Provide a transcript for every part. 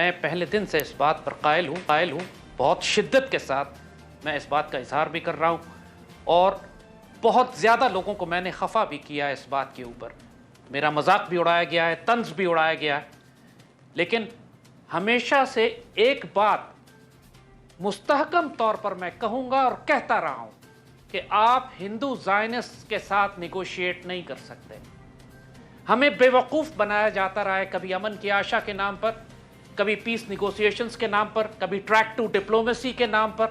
मैं पहले दिन से इस बात पर कायल हूँ। बहुत शिद्दत के साथ मैं इस बात का इजहार भी कर रहा हूँ और बहुत ज़्यादा लोगों को मैंने खफा भी किया है इस बात के ऊपर। मेरा मजाक भी उड़ाया गया है, तंज भी उड़ाया गया है, लेकिन हमेशा से एक बात मुस्तहकम तौर पर मैं कहूँगा और कहता रहा हूँ कि आप हिंदू ज़ायनिस्ट के साथ निगोशिएट नहीं कर सकते। हमें बेवकूफ़ बनाया जाता रहा है, कभी अमन की आशा के नाम पर, कभी पीस निगोशिएशंस के नाम पर, कभी ट्रैक टू डिप्लोमेसी के नाम पर,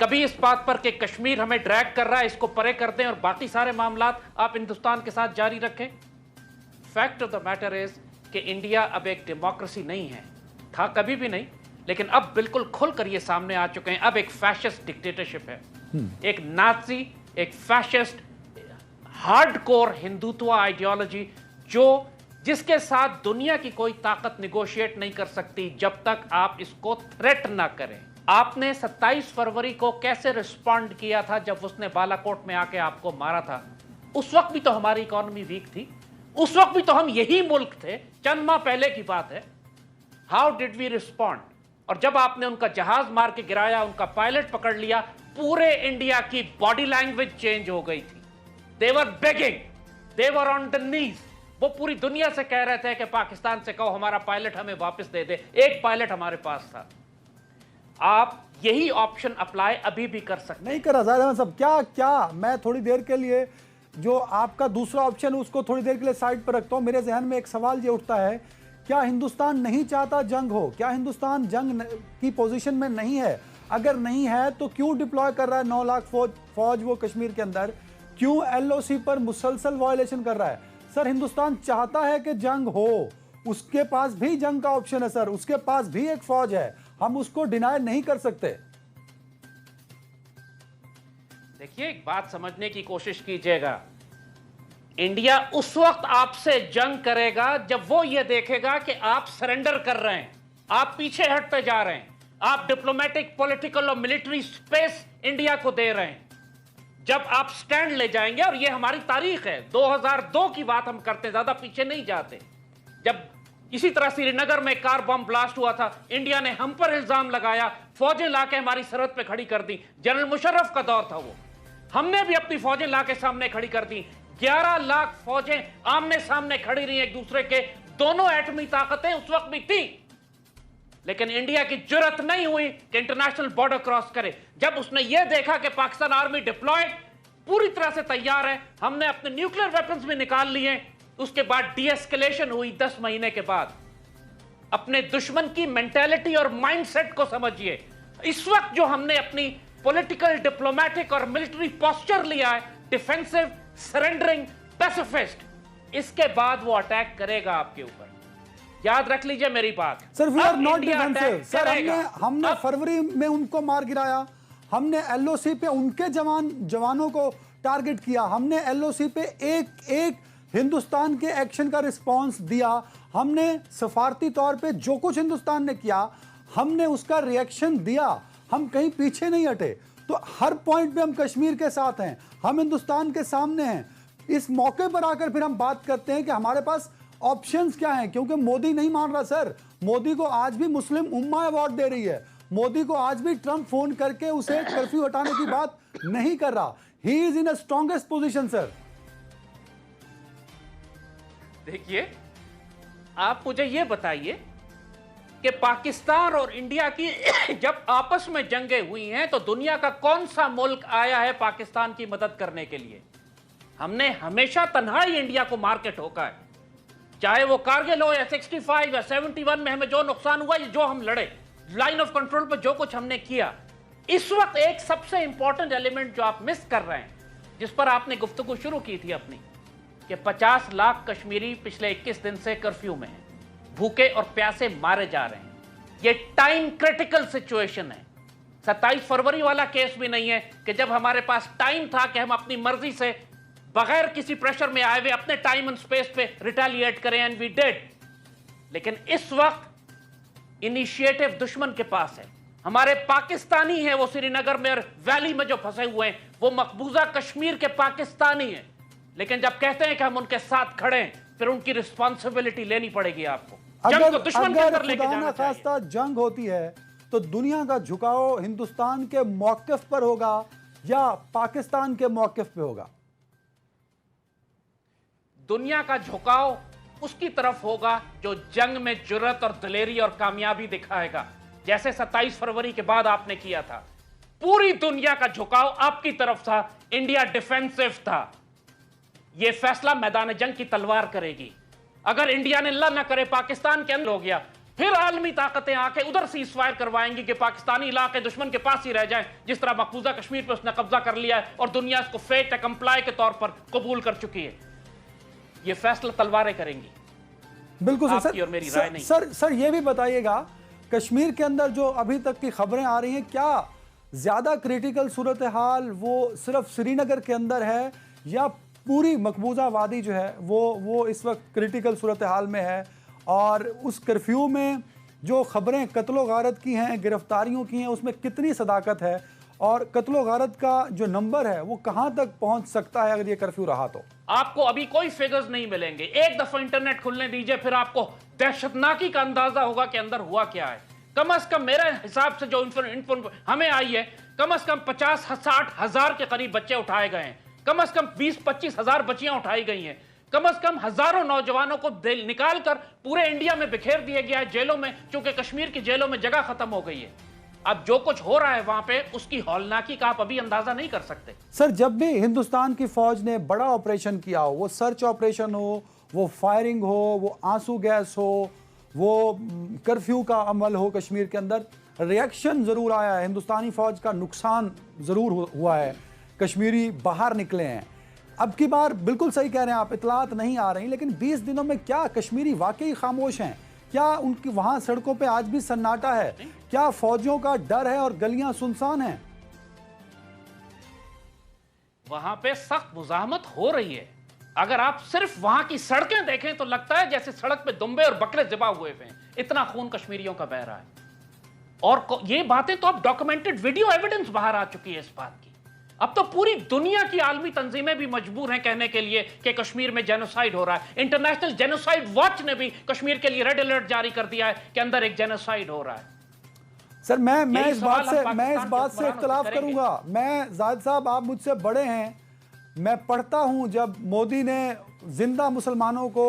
कभी इस बात पर कि कश्मीर हमें ड्रैग कर रहा है, इसको परे कर दें और बाकी सारे मामलात आप हिंदुस्तान के साथ जारी रखें। Fact of the matter is कि इंडिया अब एक डेमोक्रेसी नहीं है, था कभी भी नहीं, लेकिन अब बिल्कुल खुलकर ये सामने आ चुके हैं। अब एक फैशिस्ट डिक्टेटरशिप है, एक नाजी, एक फैशिस्ट हार्डकोर हिंदुत्व आइडियोलॉजी जिसके साथ दुनिया की कोई ताकत निगोशिएट नहीं कर सकती जब तक आप इसको थ्रेट ना करें। आपने 27 फरवरी को कैसे रिस्पॉन्ड किया था जब उसने बालाकोट में आके आपको मारा था? उस वक्त भी तो हमारी इकोनॉमी वीक थी, उस वक्त भी तो हम यही मुल्क थे, चंद माह पहले की बात है। How did we respond? और जब आपने उनका जहाज मार के गिराया, उनका पायलट पकड़ लिया, पूरे इंडिया की बॉडी लैंग्वेज चेंज हो गई थी। They were begging, they were on the knees. वो पूरी दुनिया से कह रहे थे कि पाकिस्तान से कहो हमारा पायलट हमें वापस दे दे। एक पायलट हमारे पास था। आप यही ऑप्शन अप्लाई अभी भी कर सकते नहीं करा जाहिर साहब। क्या मैं थोड़ी देर के लिए जो आपका दूसरा ऑप्शन है उसको थोड़ी देर के लिए साइड पर रखता हूं। मेरे जहन में एक सवाल ये उठता है, क्या हिंदुस्तान नहीं चाहता जंग हो? क्या हिंदुस्तान जंग की पोजीशन में नहीं है? अगर नहीं है तो क्यों डिप्लॉय कर रहा है 9 लाख फौज वो कश्मीर के अंदर? क्यों एलओसी पर मुसलसल वायलेशन कर रहा है? सर, हिंदुस्तान चाहता है कि जंग हो, उसके पास भी जंग का ऑप्शन है सर, उसके पास भी एक फौज है, हम उसको डिनाई नहीं कर सकते। देखिए, एक बात समझने की कोशिश कीजिएगा। इंडिया उस वक्त आपसे जंग करेगा जब वो ये देखेगा कि आप सरेंडर कर रहे हैं, आप पीछे हटते जा रहे हैं, आप डिप्लोमेटिक, पॉलिटिकल और मिलिट्री स्पेस इंडिया को दे रहे हैं। जब आप स्टैंड ले जाएंगे, और ये हमारी तारीख है, 2002 की बात हम करते, ज्यादा पीछे नहीं जाते, जब इसी तरह श्रीनगर में कार बम ब्लास्ट हुआ था, इंडिया ने हम पर इल्जाम लगाया, फौजें लाके हमारी सरहद पे खड़ी कर दी। जनरल मुशर्रफ का दौर था वो, हमने भी अपनी फौजें लाके सामने खड़ी कर दी। 11 लाख फौजें आमने सामने खड़ी रही एक दूसरे के। दोनों एटमी ताकतें उस वक्त भी थी, लेकिन इंडिया की जुर्रत नहीं हुई कि इंटरनेशनल बॉर्डर क्रॉस करे। जब उसने यह देखा कि पाकिस्तान आर्मी डिप्लॉयड पूरी तरह से तैयार है, हमने अपने न्यूक्लियर वेपन्स भी निकाल लिए, उसके बाद डीएस्केलेशन हुई 10 महीने के बाद। अपने दुश्मन की मेंटालिटी और माइंडसेट को समझिए। इस वक्त जो हमने अपनी पॉलिटिकल, डिप्लोमेटिक और मिलिट्री पोस्चर लिया है, डिफेंसिव, सरेंडरिंग, पैसिफिस्ट, इसके बाद वो अटैक करेगा आपके ऊपर। याद रख लीजिए मेरी बात। Sir, we are not defensive sir. हमने फरवरी में उनको मार गिराया, हमने एलओसी पे उनके जवानों को टारगेट किया, हमने एलओसी पे एक हिंदुस्तान के एक्शन का रिस्पांस दिया, हमने सफारती तौर पे जो कुछ हिंदुस्तान ने किया हमने उसका रिएक्शन दिया, हम कहीं पीछे नहीं हटे। तो हर पॉइंट पे हम कश्मीर के साथ हैं, हम हिंदुस्तान के सामने हैं। इस मौके पर आकर फिर हम बात करते हैं कि हमारे पास ऑप्शंस क्या हैं, क्योंकि मोदी नहीं मान रहा सर। मोदी को आज भी मुस्लिम उम्मा अवार्ड दे रही है, मोदी को आज भी ट्रंप फोन करके उसे कर्फ्यू हटाने की बात नहीं कर रहा। He is in a strongest position sir. देखिए, आप मुझे यह बताइए कि पाकिस्तान और इंडिया की जब आपस में जंगें हुई हैं तो दुनिया का कौन सा मुल्क आया है पाकिस्तान की मदद करने के लिए? हमने हमेशा तन्हाई इंडिया को मार के ठोका है। चाहे वो कारगिल हो या 65 या 71 में हमें जो नुकसान हुआ, जो हम लड़े, लाइन ऑफ कंट्रोल पर जो कुछ हमने किया। इस वक्त एक सबसे इंपॉर्टेंट एलिमेंट जो आप मिस कर रहे हैं, जिस पर आपने गुफ्तगू शुरू की थी अपनी, कि 50 लाख कश्मीरी पिछले 21 दिन से कर्फ्यू में हैं, भूखे और प्यासे मारे जा रहे हैं। ये टाइम क्रिटिकल सिचुएशन है। 27 फरवरी वाला केस भी नहीं है कि जब हमारे पास टाइम था कि हम अपनी मर्जी से बगैर किसी प्रेशर में आए हुए अपने टाइम एंड स्पेस पे रिटेलिएट करें, एंड वी डिड। लेकिन इस वक्त इनिशिएटिव दुश्मन के पास है। हमारे पाकिस्तानी हैं वो श्रीनगर में और वैली में जो फंसे हुए हैं, वो मकबूजा कश्मीर के पाकिस्तानी हैं। लेकिन जब कहते हैं कि हम उनके साथ खड़े हैं, फिर उनकी रिस्पॉन्सिबिलिटी लेनी पड़ेगी आपको। जंग को दुश्मन के अंदर लेके खुदा जाना ना चाहिए। खास्ता जंग होती है तो दुनिया का झुकाव हिंदुस्तान के मौकिफ पर होगा या पाकिस्तान के मौकिफ पे होगा? दुनिया का झुकाव उसकी तरफ होगा जो जंग में जुर्रत और दिलेरी और कामयाबी दिखाएगा, जैसे 27 फरवरी के बाद आपने किया था। पूरी दुनिया का झुकाव आपकी तरफ था, इंडिया डिफेंसिव था। यह फैसला मैदान जंग की तलवार करेगी। अगर इंडिया ने अल्लाह ना करे पाकिस्तान के अंदर हो गया, फिर आलमी ताकतें आके उधर सीज फायर करवाएंगी कि पाकिस्तानी इलाके दुश्मन के पास ही रह जाएं, जिस तरह मकबूजा कश्मीर पे उसने कब्जा कर लिया है और दुनिया इसको फेट कंप्लाई के तौर पर कबूल कर चुकी है। यह फैसला तलवारें करेंगी। बिल्कुल आपकी और मेरी राय नहीं। सर ये भी बताइएगा, कश्मीर के अंदर जो अभी तक की खबरें आ रही हैं, क्या ज्यादा क्रिटिकल सूरत हाल वो सिर्फ श्रीनगर के अंदर है या पूरी मकबूजा वादी जो है वो इस वक्त क्रिटिकल सूरत हाल में है? और उस कर्फ्यू में जो खबरें कत्लो गारत की हैं, गिरफ्तारियों की हैं, उसमें कितनी सदाकत है और कत्लो गारत का जो नंबर है वो कहां तक पहुंच सकता है अगर ये कर्फ्यू रहा तो? आपको अभी कोई फिगर्स नहीं मिलेंगे। एक दफा इंटरनेट खुलने दीजिए, फिर आपको दहशतनाकी का अंदाजा होगा कि अंदर हुआ क्या है। कम से कम मेरे हिसाब से जो इन्फो हमें आई है, कम से कम 50-60 हजार के करीब बच्चे उठाए गए हैं। कम से कम 20-25 हजार बच्चियां उठाई गई हैं। कम से कम हजारों नौजवानों को निकाल कर पूरे इंडिया में बिखेर दिया गया है जेलों में, क्योंकि कश्मीर की जेलों में जगह खत्म हो गई है। अब जो कुछ हो रहा है वहां पे, उसकी हौलनाकी का आप अभी अंदाजा नहीं कर सकते। सर, जब भी हिंदुस्तान की फौज ने बड़ा ऑपरेशन किया हो, वो सर्च ऑपरेशन हो, वो फायरिंग हो, वो आंसू गैस हो, वो कर्फ्यू का अमल हो, कश्मीर के अंदर रिएक्शन जरूर आया है। हिंदुस्तानी फौज का नुकसान जरूर हुआ है, कश्मीरी बाहर निकले हैं। अब की बार बिल्कुल सही कह रहे हैं आप, इतलात नहीं आ रही, लेकिन 20 दिनों में क्या कश्मीरी वाकई खामोश हैं? क्या उनकी वहां सड़कों पे आज भी सन्नाटा है? क्या फौजियों का डर है और गलियां सुनसान हैं? वहां पे सख्त मुजाहमत हो रही है। अगर आप सिर्फ वहां की सड़कें देखें तो लगता है जैसे सड़क पे दुम्बे और बकरे ज़िबा हुए हैं। इतना खून कश्मीरियों का बह रहा है। और ये बातें तो अब डॉक्यूमेंटेड वीडियो एविडेंस बाहर आ चुकी है इस बात की। अब तो पूरी दुनिया की आलमी तंजीमें भी मजबूर हैं कहने के लिए कि कश्मीर में जेनोसाइड हो रहा है। इंटरनेशनल जेनोसाइड वॉच ने भी कश्मीर के लिए रेड अलर्ट जारी कर दिया है कि अंदर एक जेनोसाइड हो रहा है। सर, मैं इस बात से इख्तिलाफ करूंगा। मैं जाहिद साहब, आप मुझसे बड़े हैं, मैं पढ़ता हूं जब मोदी ने जिंदा मुसलमानों को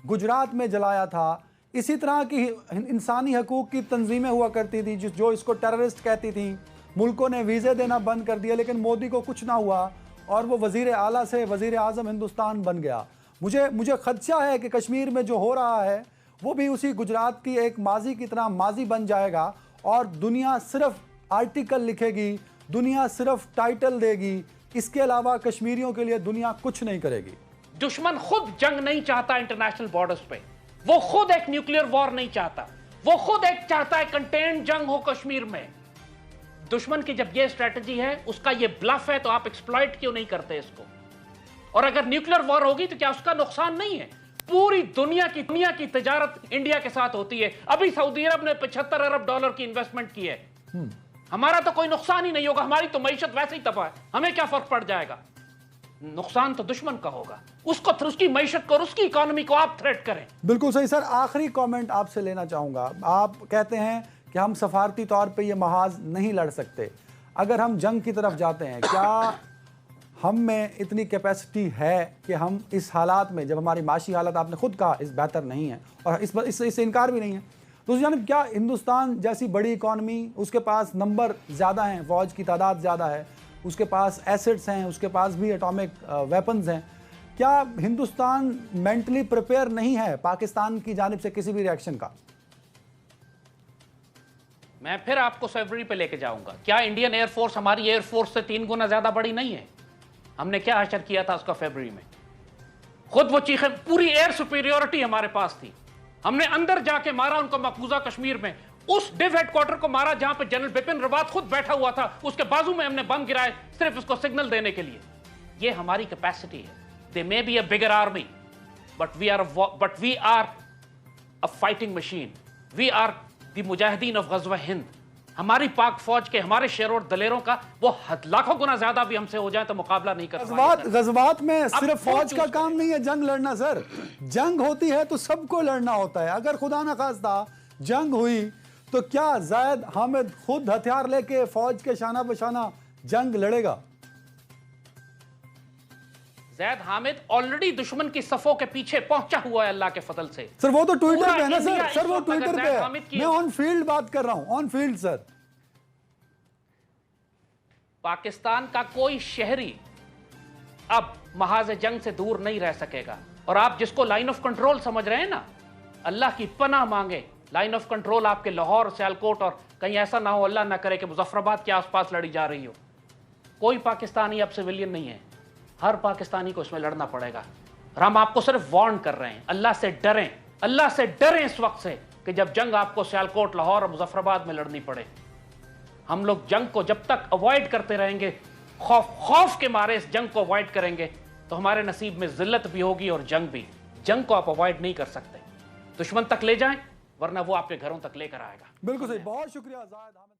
गुजरात में जलाया था, इसी तरह की इंसानी हकूक की तंजीमें हुआ करती थी जो इसको टेररिस्ट कहती थी। मुल्कों ने वीज़े देना बंद कर दिया, लेकिन मोदी को कुछ ना हुआ और वो वज़ीर आला से वज़ीर आज़म हिंदुस्तान बन गया। मुझे खदशा है कि कश्मीर में जो हो रहा है वो भी उसी गुजरात की एक माजी की तरह माजी बन जाएगा और दुनिया सिर्फ आर्टिकल लिखेगी, दुनिया सिर्फ टाइटल देगी, इसके अलावा कश्मीरियों के लिए दुनिया कुछ नहीं करेगी। दुश्मन खुद जंग नहीं चाहता इंटरनेशनल बॉर्डर्स पे, वो खुद एक न्यूक्लियर वॉर नहीं चाहता, वो खुद एक चाहता है कंटेन्ड जंग हो कश्मीर में। दुश्मन की जब ये स्ट्रेटजी है, उसका ये ब्लफ है, तो आप एक्सप्लॉइट क्यों नहीं करते इसको? और अगर न्यूक्लियर वॉर होगी तो क्या उसका नुकसान नहीं है? पूरी दुनिया की तिजारत इंडिया के साथ होती है। अभी सऊदी अरब ने $75 अरब की इन्वेस्टमेंट की है। हमारा तो कोई नुकसान ही नहीं होगा, हमारी तो मईशत वैसे ही तबाह है, हमें क्या फर्क पड़ जाएगा? नुकसान तो दुश्मन का होगा, उसकी मईशत को और उसकी इकोनॉमी को आप थ्रेट करें। बिल्कुल सही सर। आखिरी कमेंट आपसे लेना चाहूंगा। आप कहते हैं कि हम सफारती तौर पे ये महाज नहीं लड़ सकते। अगर हम जंग की तरफ जाते हैं, क्या हम में इतनी कैपेसिटी है कि हम इस हालात में, जब हमारी माशी हालत आपने खुद कहा इस बेहतर नहीं है और इससे इनकार भी नहीं है, तो उस जानब क्या हिंदुस्तान जैसी बड़ी इकॉनमी, उसके पास नंबर ज़्यादा हैं, फ़ौज की तादाद ज़्यादा है, उसके पास एसेट्स हैं, उसके पास भी एटॉमिक वेपन्स हैं, क्या हिंदुस्तान मेंटली प्रिपेयर नहीं है पाकिस्तान की जानिब से किसी भी रिएक्शन का? मैं फिर आपको फेब्रुअरी पे लेके जाऊंगा। क्या इंडियन एयरफोर्स हमारी एयरफोर्स से 3 गुना ज्यादा बड़ी नहीं है? हमने क्या हशर किया था उसका फेब्रुअरी में? खुद वो चीखें, पूरी एयर सुपीरियोरिटी हमारे पास थी। हमने अंदर जाके मारा उनको मकबूजा कश्मीर में, उस डिव हेडक्वार्टर को मारा जहां पे जनरल बिपिन रावत खुद बैठा हुआ था, उसके बाजू में हमने बम गिराए सिर्फ उसको सिग्नल देने के लिए। ये हमारी कैपेसिटी है। They may be a bigger army, but we are a fighting machine. We are the मुजाहिदीन ऑफ गज़वा हिंद। हमारी पाक फौज के, हमारे शेरों और दलेरों का वो लाखों गुना ज्यादा भी हमसे हो जाए तो मुकाबला नहीं कर पाएंगे। गजवात में सिर्फ फौज का काम नहीं है जंग लड़ना सर। जंग होती है तो सबको लड़ना होता है। अगर खुदा न खास्ता जंग हुई तो क्या जायद हामिद खुद हथियार लेके फौज के शाना बशाना जंग लड़ेगा? जैद हामिद ऑलरेडी दुश्मन की सफों के पीछे पहुंचा हुआ है अल्लाह के फजल से। सर वो तो ट्विटर पे है ना इंडिया सर वो इस वक्त ट्विटर अगर पे जैद है। हामिद की मैं ऑन फील्ड बात कर रहा हूं, ऑन फील्ड सर। पाकिस्तान का कोई शहरी अब महाज जंग से दूर नहीं रह सकेगा। और आप जिसको लाइन ऑफ कंट्रोल समझ रहे हैं ना, अल्लाह की पनाह मांगे, लाइन ऑफ कंट्रोल आपके लाहौर, सियालकोट और कहीं ऐसा ना हो, अल्लाह ना करे कि मुजफ्फराबाद के आसपास लड़ी जा रही हो। कोई पाकिस्तानी अब सिविलियन नहीं है, हर पाकिस्तानी को इसमें लड़ना पड़ेगा। और हम आपको सिर्फ वार्न कर रहे हैं, अल्लाह से डरें, अल्लाह से डरें इस वक्त से कि जब जंग आपको सियालकोट, लाहौर और मुजफ्फराबाद में लड़नी पड़े। हम लोग जंग को जब तक अवॉइड करते रहेंगे, खौफ के मारे इस जंग को अवॉइड करेंगे, तो हमारे नसीब में जिल्लत भी होगी और जंग भी। जंग को आप अवॉइड नहीं कर सकते। दुश्मन तक ले जाएं, वरना वो आपके घरों तक लेकर आएगा। बिल्कुल सही, बहुत शुक्रिया जायद हामिद।